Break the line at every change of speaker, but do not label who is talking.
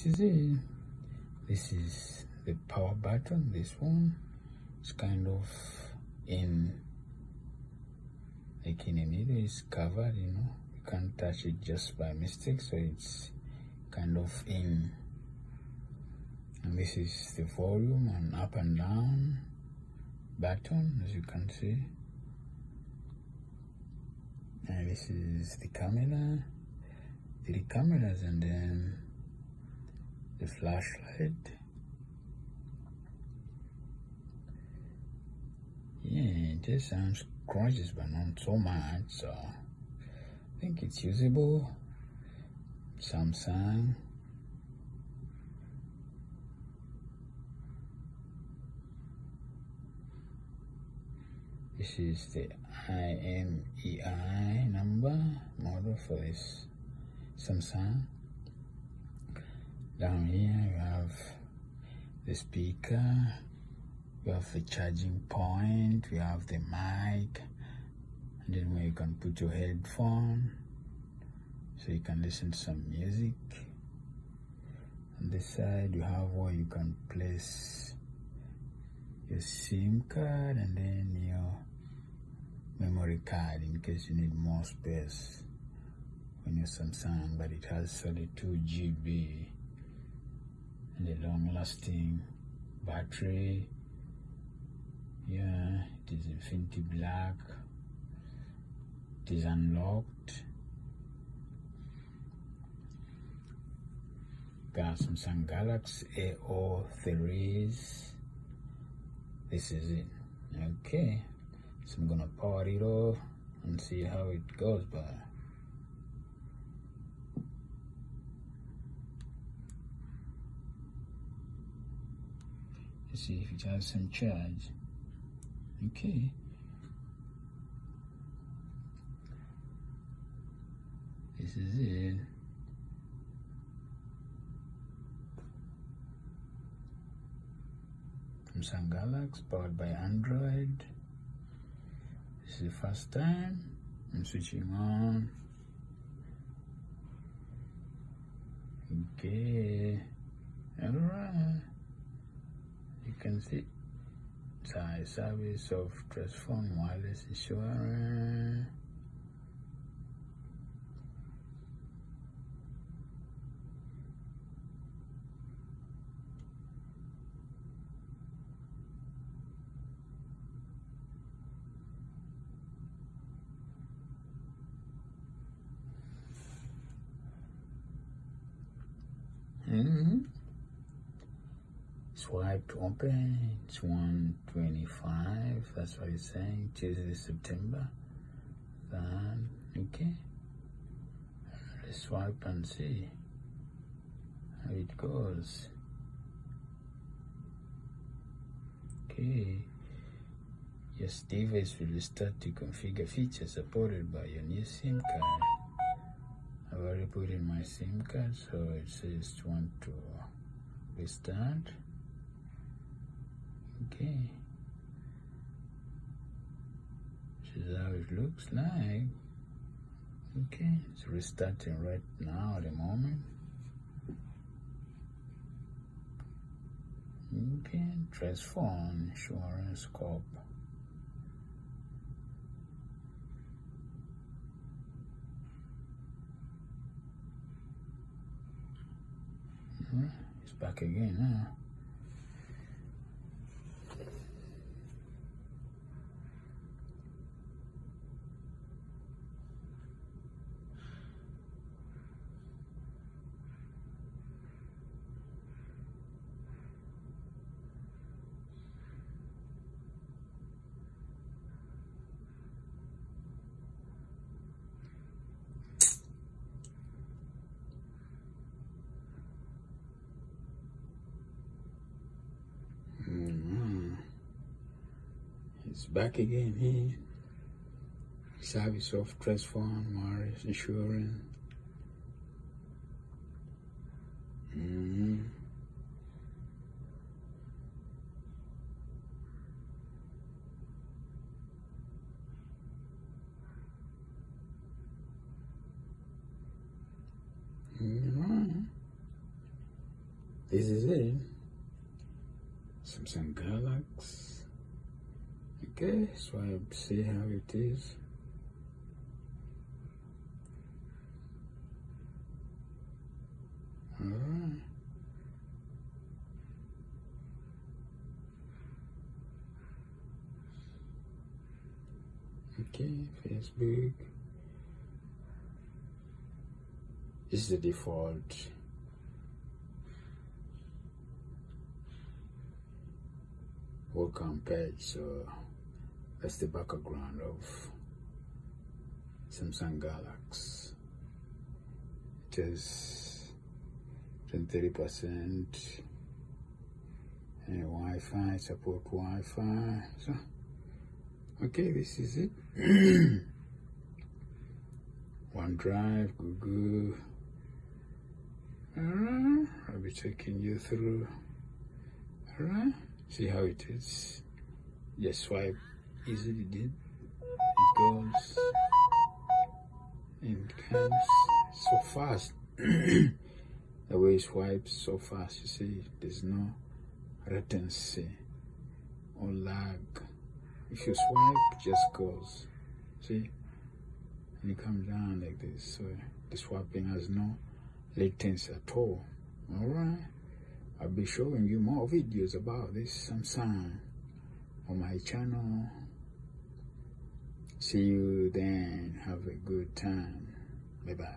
is it. This is the power button. This one is kind of in, like in the middle, it's covered, you know. You can't touch it just by mistake, so it's kind of in. And this is the volume and up and down button, as you can see. And this is the camera, 3 cameras, and then the flashlight. Yeah, it just sounds gorgeous, but not so much, so I think it's usable. Samsung. This is the IMEI number model for this Samsung. Down here you have the speaker, you have the charging point, you have the mic, and then where you can put your headphone so you can listen to some music. On this side you have where you can place your SIM card and then your memory card in case you need more space on your Samsung, but it has only 2 GB and a long-lasting battery. Yeah, it is Infinity Black. It is unlocked. Got Samsung Galaxy A03s. This is it. Okay, so I'm gonna power it off and see how it goes. But let's see if it has some charge. Okay, this is it. Samsung Galaxy powered by Android. This is the first time I'm switching on. Okay, alright, you can see size service of transform wireless insurance. Swipe to open, it's 125, that's what it's saying, Tuesday, September. Then, okay, let's swipe and see how it goes. Okay, your device will start to configure features supported by your new SIM card. I've already put in my SIM card, so it says want to restart. Okay, this is how it looks like. Okay, it's restarting right now at the moment. Okay, transform insurance scope. It's back again now. It's back again here. Service of transform wireless insurance. this is it. Samsung Galaxy. Okay, so I see how it is. Alright. Okay, Facebook. This is the default. WEBCAM page, so that's the background of Samsung Galaxy. It is 30% and Wi-Fi, support Wi-Fi. So okay, this is it. OneDrive, Google. Alright, I'll be taking you through. Alright, see how it is. Just swipe easily, it goes and comes so fast. The way it swipes so fast, you see, there's no latency or lag. If you swipe, it just goes. See? And it comes down like this. So the swiping has no latency at all. Alright? I'll be showing you more videos about this Samsung on my channel. See you then. Have a good time. Bye bye.